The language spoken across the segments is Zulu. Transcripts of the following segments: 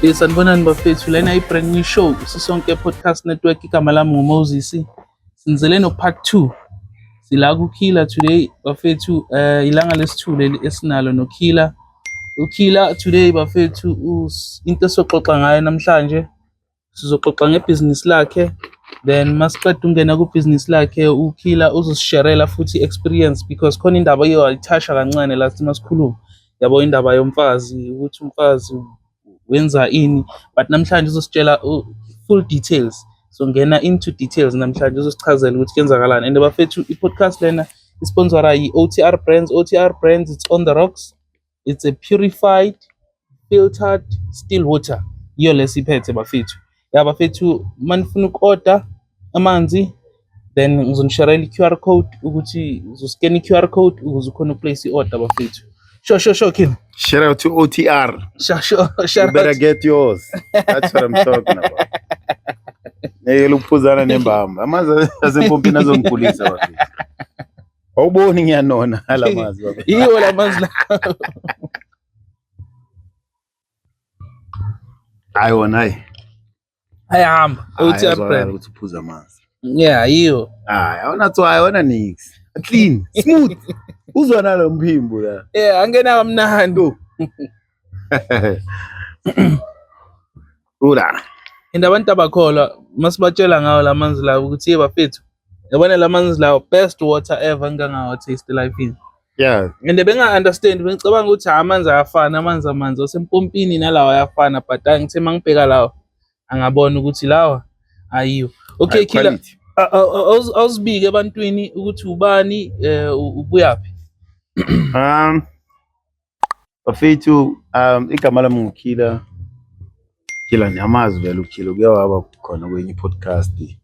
Sanibonani bafethu, lena i-brand new show Sisonke Podcast Network. Igama lami nguMoses. Sinizele no part 2. Sila kuKhila today bafethu, ilanga lesi-2 leli esinalo noKhila. UKhila today bafethu into soxoxa ngayo namhlanje. Sizoxoxa ngebusiness lakhe. Then masiqeda ungena kubusiness lakhe uKhila uzosisharela futhi experience because khona indaba ayithasha kancane la masikhuluma. Yabo indaba yomfazi ukuthi umfazi wenza ini, but namhlanje uzositshela full details. So ngena into details namhlanje uzosichazela ukuthi kwenzakalani. And bafethu i-podcast lena isponsora yi-OTR Brands. OTR Brands, it's on the rocks. It's a purified, filtered still water. Iyo lesiphethe bafethu. Ya bafethu manifuna uku-order amanzi, then ngizonishare i-QR code ukuthi uzoscan i-QR code ukuze ukhona uplace i-order bafethu. Sure, Kim. Shout out to OTR. Sure. You better get yours. That's what I'm talking about. Lokuphuzana nembamba. Amazi asempompini azongikhulisa bafethu. Awuboni ngiyanona alamazi bafethu. Yiwo lamazi la. Hayi. Ayahamba. OTR brand. Ukuthi uphuza amanzi. Yeah, yiwo. Awona nix. Clean, smooth. Uzwa nalo mphimbo la. Yeah, angena kamnandi. Ula. And abantu abakholwa masibatshela ngawo lamanzi lawo ukuthi bafethu. Yabona lamanzi lawo best water ever ngangawo taste life in. Yeah. And benga understand bengicabanga ukuthi amanzi ayafana, amanzi osempompini nalawa ayafana, but ngithe mangibheka lawo angabona ukuthi lawa ayiyo. Okay, Khila. Awuzibike ebantwini ukuthi ubani ubuyaphi. Bafethu igama lami nguKhila. Khila niyamazi vele uKhila uke waba khona kwenye podcast.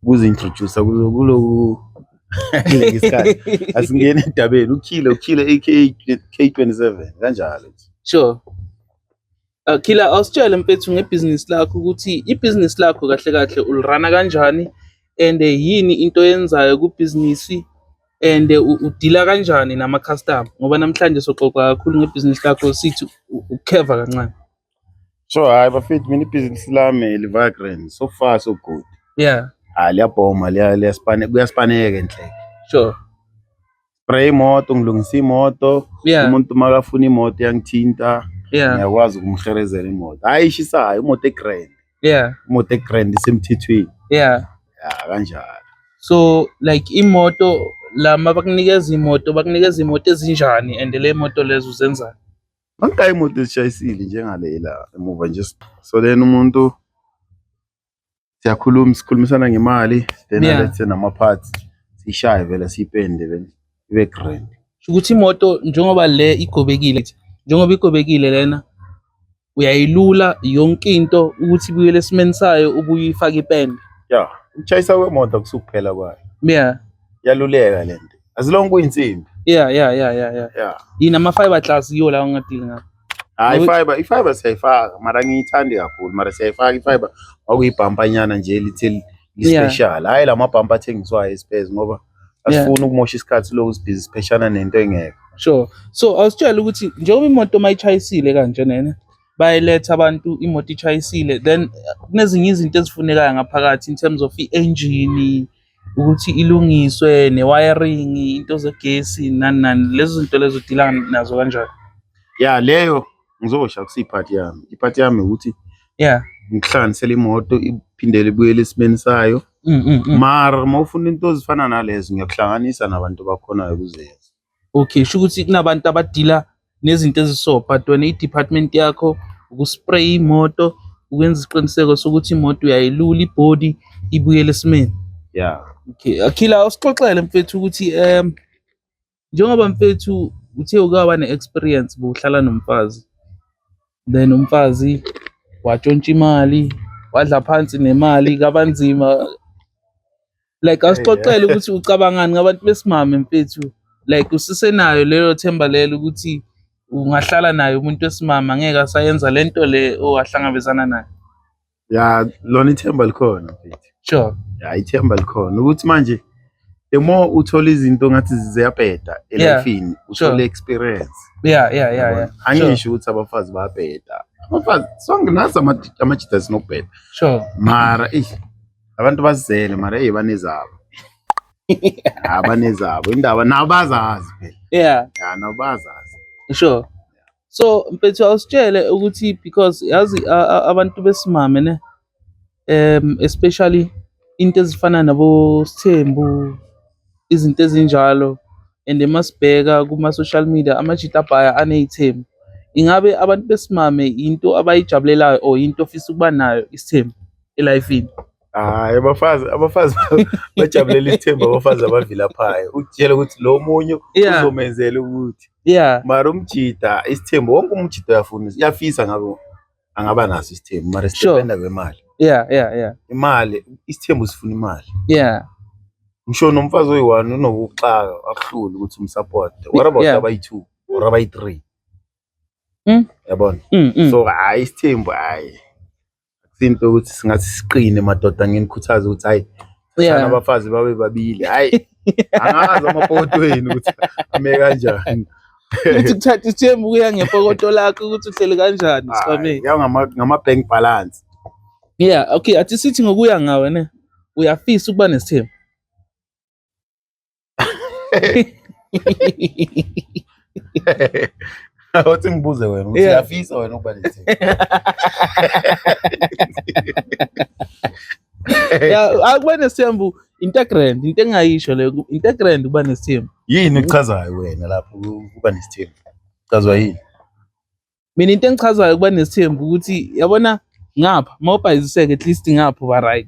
Ukuzintroduce kulo ngesikhathi. Asingene endabeni uKhila aka K27 kanjalo. Sure. Khila awusitshele mfethu ngebusiness lakho ukuthi ibusiness lakho kahle ulirana kanjani and yini into yenzayo kubusiness and udila kanjani nama customer ngoba namhlanje soxoxa kakhulu ngebusiness lakho sithi ukheva kancane. So hayi bafethu mina ibusiness lami livagrant so far so good. Yeah. Liyabhoma kuyaspaneka enhle. Sure. Spray imoto ngilungisa imoto. Yeah. Umuntu makafuna imoto yangithinta. Yeah. Ngiyakwazi ukumherezela imoto. Ayishisayo imoto egrand. Yeah. Imoto egrand isemthethweni. Yeah. Yeah, kanjalo. So like imoto lama bakunikeza imoto ezinjani and le moto lezo uzenza? Manka imoto ezishayisile njengalela emuva nje. So then umuntu sikhulumisana ngemali then lethe nama parts sishaye vele sipende vele ibe grand. Ukuthi imoto njengoba le igobekile lena uyayilula yonke into ukuthi ibuyele esimeni sayo ubuyifaka ipende. Yeah, uchayisa kwemoto kusukuphela kwayo. Yeah. Yaluleka lento. Azilonke kuyinsimbi. Yeah. Yini ama fiber class yiyo la ungadili ngakho. Hayi ifiber siyayifaka mara ngiyithandi kakhulu mara siyayifaka ifiber okuyibhampanyana nje little special. Hayi lama bhampa athengiswayo espace ngoba asifuna ukumosha isikhathi lokhu busy special nento engekho. Sure. So awusitshela ukuthi njengoba imoto mayichayisile kanje nene bayiletha abantu imoto ichayisile then kunezinye izinto ezifunekayo ngaphakathi in terms of i-engine ukuthi ilungiswe ne-wiring into zegesi nani lezo zinto lezo udila nazo kanjani? Yeah, leyo ngizosha kusiphathi yami. Iphathi yami ukuthi ngihlanganisele imoto iphindele ibuyele esimeni sayo. Mara mawufuna into ezifana nalezo ngiyakuhlanganisa nabantu bakhonayo kuzenza. Okay, sho ukuthi kunabantu abadila nezinto eziso but wena i-department yakho ukuspray imoto ukwenza isiqiniseko sokuthi imoto uyayilula ibody ibuyele esimeni. Yeah. Okay, Khila usixoxele mfethu ukuthi njengoba mfethu uthe ukaba ne-experience bohlala nomfazi then umfazi watshontsha imali wadla phansi nemali kabanzima like awusixoxele ukuthi ucabangani ngabantu besimame mfethu like usisenayo lelo themba lelo ukuthi ungahlala naye umuntu wesimama ngeke asayenza lento le owahlangabezana nayo. Yeah, lona ithemba likhona mfethu. Sure. Yeah, ithemba likhona ukuthi manje the more uthola izinto ngathi ziyabheda elifini uthola experience. Yeah. Angisho ukuthi abafazi bayabheda Abafazi sonke nasi amajita sinokubheda. Sure. Mara abantu basizele mara banezabo. Abanezabo indaba nabazazi phela. Yeah. Ya nabazazi. Sure. So mfethu awusitshele ukuthi because yazi abantu besimame ne especially into ezifana nabo Sithembu izinto ezinjalo and emasibheka kuma social media amajita abhaya anezithembu. Ingabe abantu besimame into abayijabulelayo or into ofisa ukuba nayo isithembu elifini? Hayi abafazi bajabulela isithembu abafazi abavilaphayo. Utshela ukuthi lo munye uzomenzela ukuthi. Yeah. Mara umjida isithembu wonke umjida uyafuna iyafisa ngabo angaba naso isithembu mara sidependa kwemali. Yeah. Imali isithembu sifuna imali. Yeah. Ngisho nomfazi oyi1 unokuxaka akuhluli ukuthi umsupport. What about abayi2 or abayi3? Yabona? So hayi isithembu hayi. Akusinto ukuthi singathi siqine madoda ngenikhuthaza ukuthi hayi sana abafazi babe babili. Hayi angazi amapoto wenu ukuthi ame kanjani. Uthi kuthatha isithembu kuya ngepokoto lakho ukuthi uhlele kanjani sifame. Ya ngama bank balance. Yeah, okay, athi sithi ngokuya ngawe ne. Uyafisa ukuba nesithembu. Awuthi ngibuze wena ukuthi uyafisa wena ukuba nesithembu. Yeah, akuba nesithembu into grand, into engayisho leyo, into grand ukuba nesithembu. Yini uchazayo wena lapho ukuba nesithembu? Uchazwa yini? Mina into engichazayo ukuba nesithembu ukuthi yabona ngapha mawubhayiziseke at least ngapha ba right.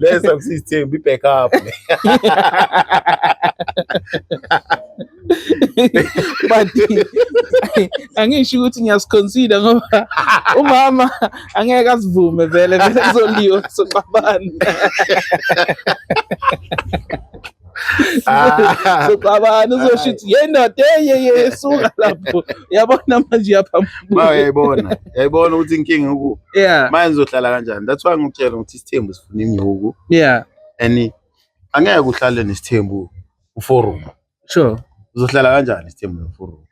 Let's kusithembu ibackup. But angisho ukuthi ngiyasiconsider ngoba umama angeke asivume vele kuzoliwa soqabana. Soqabana uzoshithi yendoda suka lapho yabona manje yaphambili. Yayibona ukuthi inkinga ukuphi. Yeah. Manje uzohlala kanjani? That's why ngikutshela ukuthi isithembu sifuna imnyuku. Yeah. And angeke uhlale nesithembu uforum. Sure. Uzohlala kanjani isithembu noforum?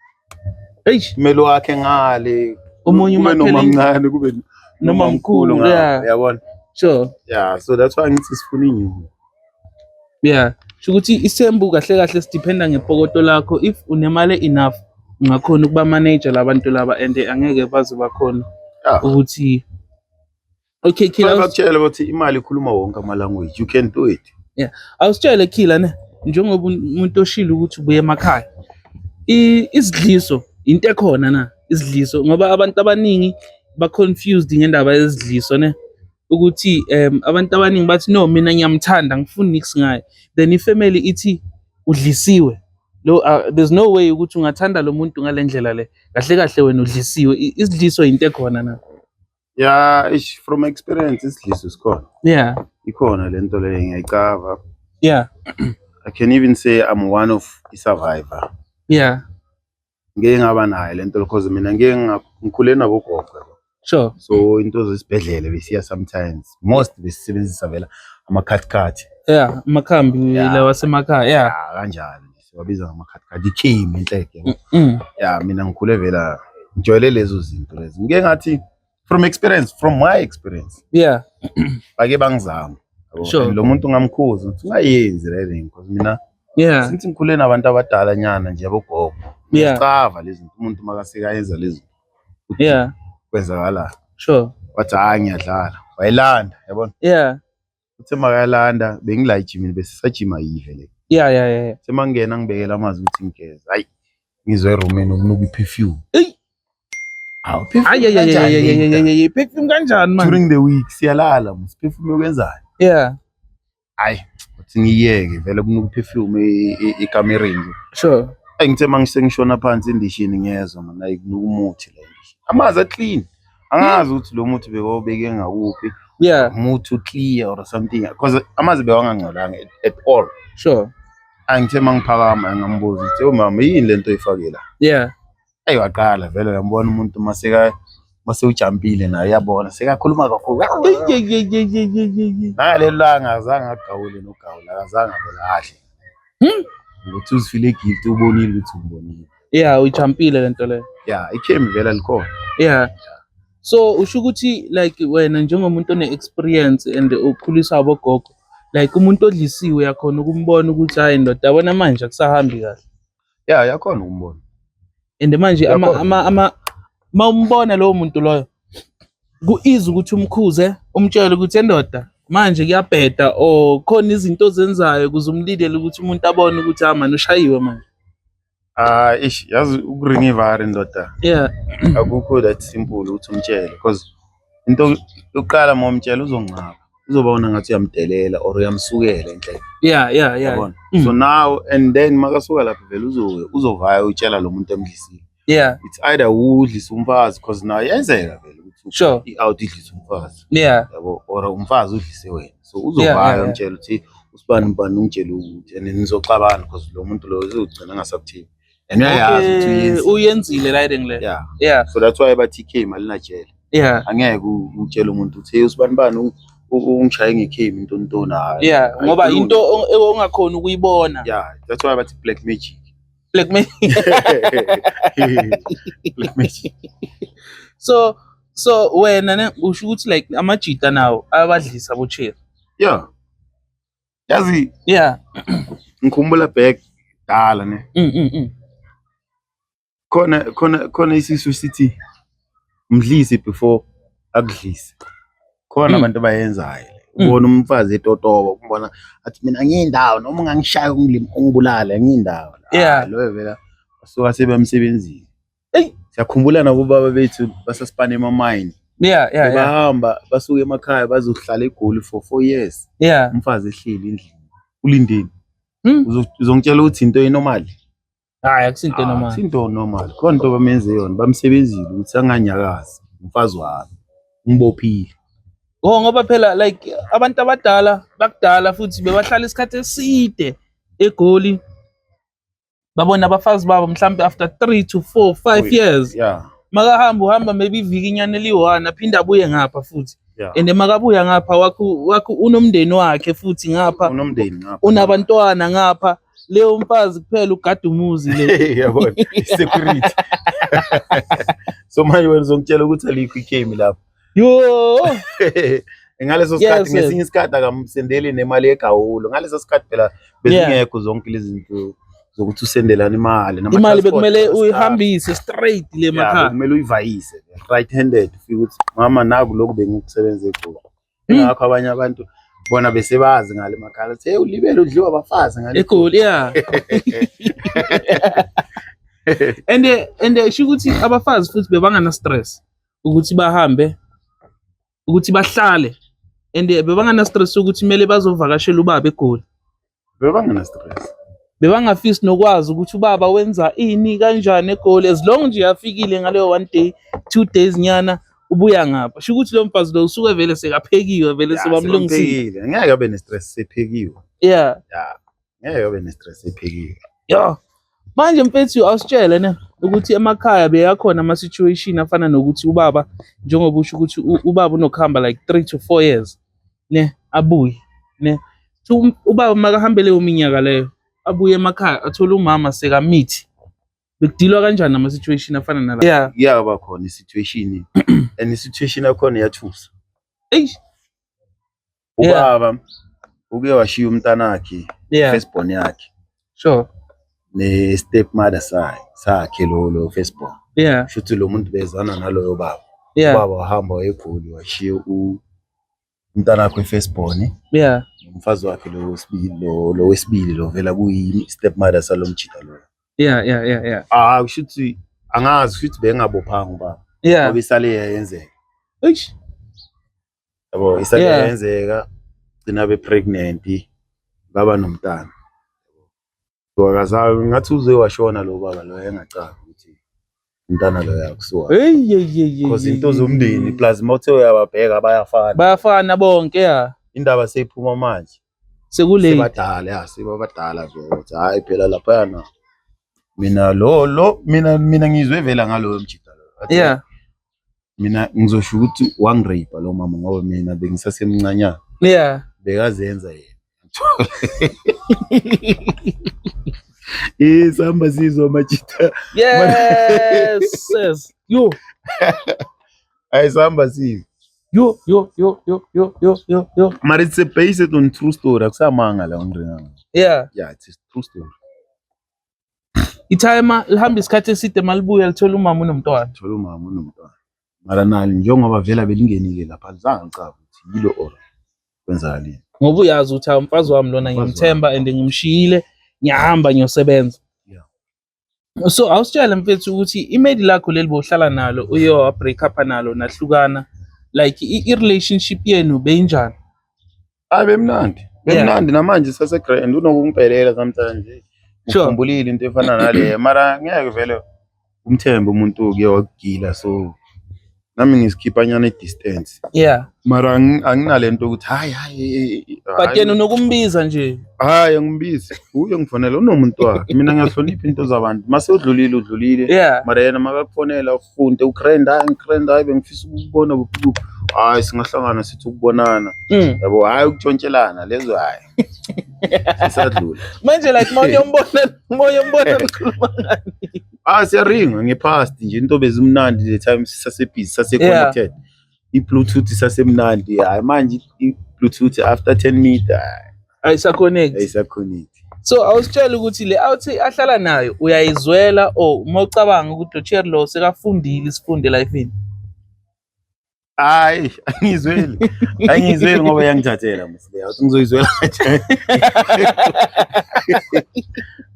Kumele wakhe ngale omunye noma mncane kube noma mkhulu yabona. Sure. Yeah, so that's why ngithi sifuna inyuku. Yeah. Ukuthi isithembu kahle kahle sidependa ngepokoto lakho. If unemali enough ungakhona ukuba manager labantu laba and angeke baze bakhona ukuthi okay Kila bakutshela ukuthi imali ikhuluma wonke ama language, you can do it. Yeah, awusitshele Kila ne njengoba umuntu oshila ukuthi ubuye emakhaya isidliso into ekhona na isidliso ngoba abantu abaningi ba confused ngendaba yezidliso ne ukuthi abantu abaningi bathi no mina ngiyamthanda ngifuna nix ngaye then ifamily ithi udlisiwe lo there's no way ukuthi ungathanda lo muntu ngalendlela le kahle kahle wena udlisiwe isidliso into ekhona na. Yeah, from experience isidliso sikhona. Yeah, ikhona lento le ngiyayicava. Yeah. I can even say I'm one of the survivor. Yeah. Ngeke ngaba nayo lento because mina ngeke ngikhule nabo gogo. Sure. So into zesibhedlela besiya sometimes most besebenzisa vela amakhathi. Yeah, amakhambi lawa semakhaya. Yeah, kanjalo siwabiza ngamakhathi ikhimi inhleke. Yeah, mina ngikhule vela ngijwayele lezo zinto lezi. Ngeke ngathi from my experience. Yeah. Bake bangizama. Sure. Lo muntu ngamkhuza ukuthi ungayenzi le nto because mina since ngikhule nabantu abadala nyana nje abogogo. Ngicava lezi zinto umuntu makaseka yenza lezi. Yeah. Kwenzakala. Sure. Wathi hayi ngiyadlala. Wayilanda, yabona? Yeah. Uthe makayalanda bengila ejimini bese sajima yive le. Yeah. Semangena ngibekela amazi ukuthi ngigeze. Hayi. Ngizwe eroomeni okunuka iperfume. Hayi perfume kanjani man? During the week siyalala mos perfume ukwenzani? Yeah. Hayi, uthi ngiyeke vele kunuka iperfume ekamereni. Sure. Ngithe mangishona phansi endishini ngiyezwa mana ikunuka umuthi le. Amazi clean. Angazi ukuthi lo muthi bekobeke ngakuphi. Yeah. Umuthi clear or something because amazi bewangangcolanga at all. Sure. Angithe mangiphakama ngambuza ukuthi mama yini lento oyifakela? Yeah. Waqala vele uyambona umuntu mase ujampile naye uyabona sekakhuluma kakhulu. Ngalelanga azange agawule nogawula akazange vele ahle. Ukuthi uzifile guilty ubonile ukuthi ubonile. Yeah, uyijampile lento le. Yeah, ikhemi vela likhona. Yeah. So usho ukuthi like wena njengomuntu one-experience and ukhulisa abogogo, like umuntu odlisiwe yakhona ukumbona ukuthi hayi ndoda yabona manje akusahambi kahle. Yeah, yakhona ukumbona. And manje mawumbona lowo muntu loyo ku-easy ukuthi umkhuze umtshele ukuthi endoda manje kuyabheda or khona izinto ozenzayo ukuze umlidele ukuthi umuntu abone ukuthi manje ushayiwe manje. Yazi ukuringa ivari ndoda. Yeah. Akukho that simple ukuthi umtshele because into yokuqala uma umtshela uzongcaba. Uzobona ngathi uyamdelela or uyamsukela enhleke. Yeah. So now and then makasuka lapho vele uzovaya utshela lo muntu emdlisile. Yeah. It's either udlisa umfazi because now yenzeka vele ukuthi sure. i-out idlisa umfazi. Yeah. Yabo or umfazi udlise wena. So uzovaya umtshela ukuthi usibani ungitshela ukuthi and nizoxabana because lo muntu lo uzogcina ngasakuthini. And uyayazi ukuthi uyenzile right ngile. Yeah. So that's why bathi ikhemi alinajele. Yeah. Angeke utshela umuntu ukuthi usibani ungishaye ngekhemi into nayo. Yeah, ngoba into ongakhona ukuyibona. Yeah, that's why bathi black magic. Black magic. Black magic. So wena ne usho ukuthi like amajita nawo abadlisa bocheri. Yeah. Yazi. Yeah. Ngikhumbula back dala ne. Khona isisu sithi umdlisi before akudlise. Khona abantu bayenzayo. Ubona umfazi etotoba ukubona athi mina ngiyindawo noma ungangishaya ungibulala ngiyindawo. Lo vela basuka sebemsebenzini. Siyakhumbula nabo baba bethu basasipane ema-mine. Yeah. Bahamba basuka emakhaya bazohlala eGoli for 4 years. Yeah. Umfazi ehleli endlini. Ulindeni. Uzongitshela ukuthi into enormal. Hayi akusinto normal. Akusinto normal. Khona into bamenze yona bamsebenzile ukuthi anganyakazi umfazi wami. Ngibophile. Ngoba phela like abantu abadala bakudala futhi bebahlala isikhathi eside eGoli. Babona abafazi babo mhlambe after 3 to 4, 5 years. Yeah. Uhamba maybe iviki inyane liyi-1 aphinda abuye ngapha futhi. And makabuya ngapha wakho unomndeni wakhe futhi ngapha. Unomndeni ngapha. Unabantwana ngapha. Leyo mfazi kuphela ugada umuzi le. Yabona, security. So manje wena uzongitshela ukuthi alikho ikhemi lapho. Yo. Ngaleso sikhathi ngesinye isikhathi akamsendeli nemali egawulo. Ngaleso sikhathi phela bezingekho zonke lezi zinto zokuthi usendelana imali bekumele uyihambise straight le emakhaya. Kumele uyivayise right handed ufike ukuthi mama naku lokhu bengikusebenza eGoli. Ngakho abanye abantu bona besebazi ngale emakhaya ukuthi hey ulibele udliwa abafazi ngale eGoli. Yeah. And shukuthi abafazi futhi bebangana stress ukuthi bahambe ukuthi bahlale and bebangana stress ukuthi kumele bazovakashela ubaba eGoli. Bebangana stress. Bebangafisi nokwazi ukuthi ubaba wenza ini kanjani eGoli as long nje yafikile ngaleyo 1 day 2 days nyana ubuya ngapha. Shukuthi lo mfazi lo usuke vele sekaphekiwe vele sebamlungisile. Ngeke abe ne stress sephekiwe. Yeah. Ngeke abe ne stress sephekiwe. Yeah. Manje mfethu awusitshele ne ukuthi emakhaya beyakhona ama situation afana nokuthi ubaba njengoba usho ukuthi ubaba unokuhamba like 3 to 4 years ne abuye ne ubaba makahambele uminyaka leyo abuye emakhaya athola umama sekamithi bekudilwa kanjani nama situation afana nala. Yeah bakhona isituation and isituation yakhona yathusa. Ubaba uke washiya umntanakhe firstborn yakhe. Sure. Ne stepmother sakhe lo firstborn. Yeah. Shuthi lo muntu bezana naloyo baba. Ubaba wahamba eGoli washiya umntanakhe firstborn. Yeah. Umfazi wakhe lo wesibili lo vela kuyi stepmother salomchita lo. Yeah. Shuthi angazi futhi bengabophanga ubaba. Ngoba isale yenzeka. Yabo isale yenzeka gcina be pregnant baba nomntana. Ngokazayo ngathi uze washona lo baba lo engacanga ukuthi umntana lo yakusuka. Because into zomndeni plus mawuthe uyababheka bayafana bonke. Indaba seyiphuma manje sekule sebadala sebabadala nje ukuthi hayi phela lapha yana mina ngizwe vela ngalo mjita lo. Mina ngizosho ukuthi wangirape lo mama ngoba mina bengisasemncanyana. Bekazenza yena. Sihamba sizwa amajita. Yes. Yo. Sihamba sizwa. Yo. But it's based on true story. Akusamanga la ngringa. Yeah, it's a true story. Ithayima lihamba isikhathi eside malibuya lithola umama unomntwana. Mara nali njengoba vela belingenile lapha lizange licaba ukuthi yilo or kwenzakalini. Ngoba uyazi ukuthi umfazi wami lona ngimthemba and ngimshiyile ngiyahamba ngiyosebenza. So awusitshela mfethu ukuthi imedi lakho leli bohlala nalo uye wa break up nalo nahlukana like i-relationship yenu beyinjani? Bemnandi namanje sasegrand unokungiphelela sometimes. Ukhumbulile into efana nale mara ngeke vele umthembe umuntu ke wakugila so nami ngisikhipha nyana distance. Mara anginalento ukuthi hayi but yena unokumbiza nje. Ngimbize uye ngifonela unomuntu wakhe mina ngiyahlonipha into zabantu mase udlulile mara yena makakufonela ufunde ugrand hayi bengifisa ukubona bububu singahlangana sithi ukubonana yabo hayi ukutshontshelana lezo hayi sisadlula manje like moya umbona ukhuluma ngani siyaringa ngepast nje into bezimnandi the time sisasebhizi sase-connected i-bluetooth sasemnandi hayi manje i-bluetooth after 10 meter ayisaconnect. So awusitshela ukuthi le awuthi ahlala nayo uyayizwela or uma ucabanga ukuthi uCherry lo sekafundile isifunde lifeini? Angizweli ngoba yangithathela msile awuthi ngizoyizwela kanjani.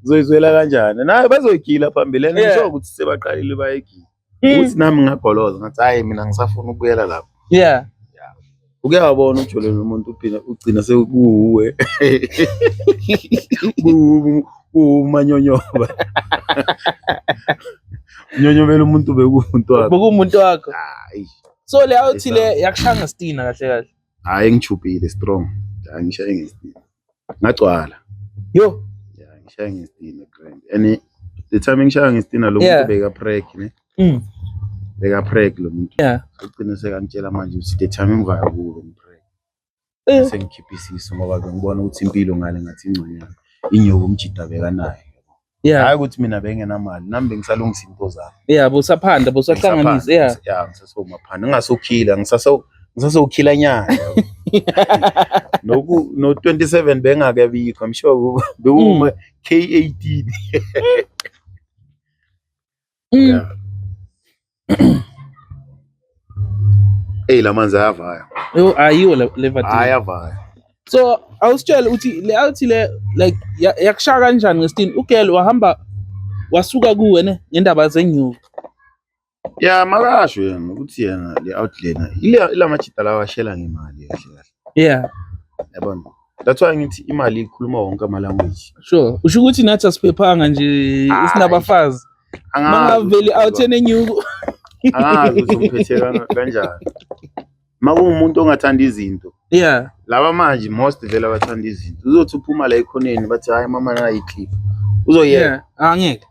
Ngizoyizwela kanjani naye bazoyigila phambili ngisho ukuthi sebaqalile bayigila uthi nami ngagoloza ngathi hayi mina ngisafuna ukubuyela lapho. Uke wabona uJolene umuntu uphina ugcina sekuwe umanyonyoba nyonyobela umuntu bekumuntu wakho. So le awuthi le yakushanga Stina kahle ngichubhile strong ngishaye ngestina ngagcwala ngishaye ngestina grand and the time ngishaya ngestina lo muntu beka preg ne beka preg lo muntu ugcina sekangitshela manje ukuthi the time ngivaya kuwe ngipreg sengikhipha isiso ngoba ngibona ukuthi impilo ngale ngathi ingconyana inyoka umjida beka naye hayi ukuthi mina bengenamali nami bengisalungisa into zami bosaphanda bosahlanganisa ngisasomaphanda ngingasokhila ngisasokhila nyana no 27 bengakabikho I'm sure bekuma K18 lamanzi ayavaya ayiwo levatini ayavaya. So awusitshela ukuthi le awuthi le like yakushaya kanjani ngesitini ugel wahamba wasuka kuwe ne ngendaba zenyuka? Makasho yena ukuthi yena le outlane ila machita lawa shela ngemali kahle. Yabona that's why ngithi imali ikhuluma wonke ama language. Sure usho ukuthi nathi asiphephanga nje isinabafazi mangaveli outlane enyuka ukuthi umphethe kanjani makumuntu ongathanda izinto laba manje most vele abathanda izinto uzothi uphuma la ekhoneni bathi hayi mama nayi iclip uzoyeka angeke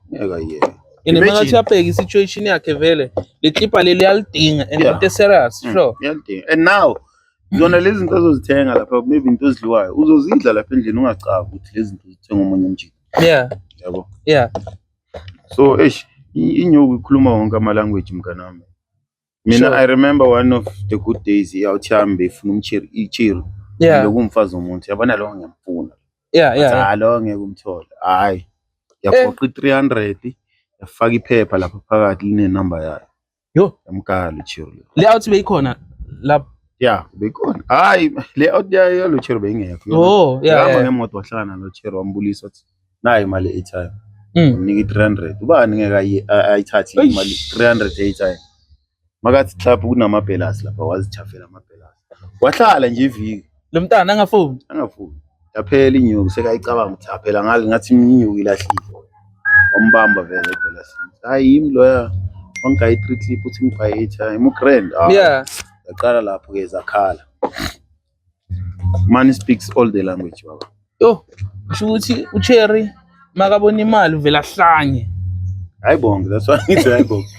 ene mangathi abheka isituation yakhe vele le clip aleli yalidinga and into serious sure yalidinga and now zona lezi zinto azozithenga lapha maybe into ezidliwayo uzozidla lapha endlini ungacaba ukuthi lezi zinto zithenga umunye umjiki yabo so inyuku ikhuluma wonke ama language mkanami mina I remember one of the good days yawuthambe ifuna iCherry lokumfazi umuntu yabona lo ngiyamfuna lo ngeke umthola hayi yafoqa 300 yafaka iphepha lapha phakathi line number yayo yamkhala iCherry le out beyikhona lapha beyikhona hayi le out yayo lo Cherry beyingekho ngihamba ngemoto wahlangana no Cherry wambulisa wathi nayi imali e-time niki 300 ubani ngeke ayithathe imali 300 e-time makathi club kunamabhelasi lapha wazithafela amabhelasi wahlala nje iviki lo mntana angafuni yaphela inyuku sekayicabanga ukuthi aphela ngali ngathi inyuku ilahlile wambamba vele ibhelasi hayi yimi loya wangayi 3 clip uthi ngiphaye e-time ugrand yaqala lapho ke zakhala man speaks all the language baba usho ukuthi uCherry makabona imali uvela hlanye hayibonke that's why ngithi hayibonke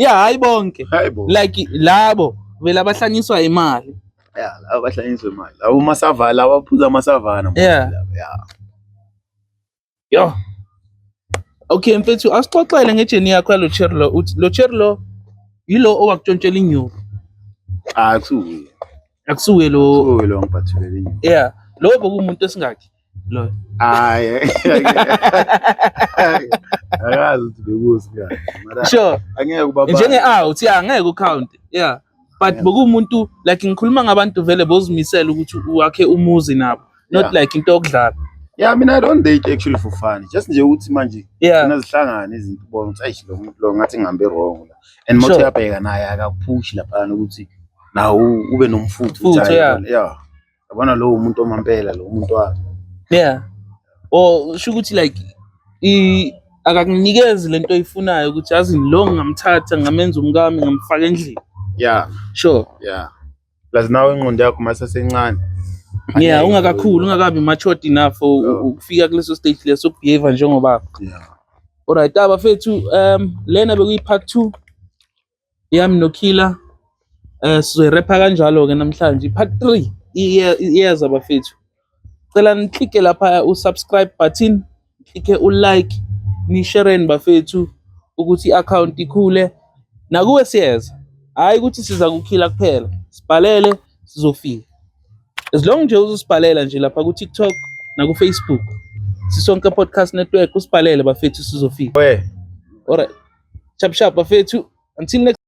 hayi bonke like labo vele abahlanyiswa imali labo abahlanyiswa imali labo masavana labo aphuza amasavana Yo. Okay mfethu asixoxele ngejeni yakho yalo cherry lo uthi lo cherry lo yilo owakutshontshela inyuku. Akusuke lo ngiphathulele inyuku. Yeah, lo bokumuntu esingakhi lo. Hayi. Akazi ukuthi bekusi kahle. Mara Sure. Angeke ubaba. Njenge uthi angeke ucount. Yeah. But bokumuntu like ngikhuluma ngabantu vele bozimisela ukuthi wakhe umuzi nabo. Not like into okudlala. Yeah, I mean I don't date actually for fun. Just nje ukuthi manje zihlangana izinto ubona ukuthi ayishi lo muntu lo ngathi ngihambe wrong la. And manje uyabheka naye akakupush lapha ukuthi nawo ube nomfutho yeah. Yabona lo umuntu omampela lo umuntu wakhe. Yeah. Or sho ukuthi like akakunikezi lento oyifunayo ukuthi yazi lo ngamthatha ngamenza umkami ngamfaka endlini. Yeah. Sure. Yeah. Plus nawe ingqondo yakho masasencane. Yeah, ungakabi matured enough ukufika kuleso stage leso behave njengoba. Yeah. Alright, abafethu lena bekuyi part 2 yami noKiller. Sizoyirapha kanjalo ke namhlanje. Part 3 iyeza abafethu. Cela niklike lapha usubscribe button, klike ulike, ni share bafethu ukuthi i-account ikhule. Nakuwe siyeza. Hayi ukuthi siza kuKiller kuphela. Sibhalele sizofika. As long nje uzosibhalela nje lapha ku TikTok na ku Facebook. Sisonke podcast network usibhalele bafethu sizofika. Alright. Chap bafethu. Until next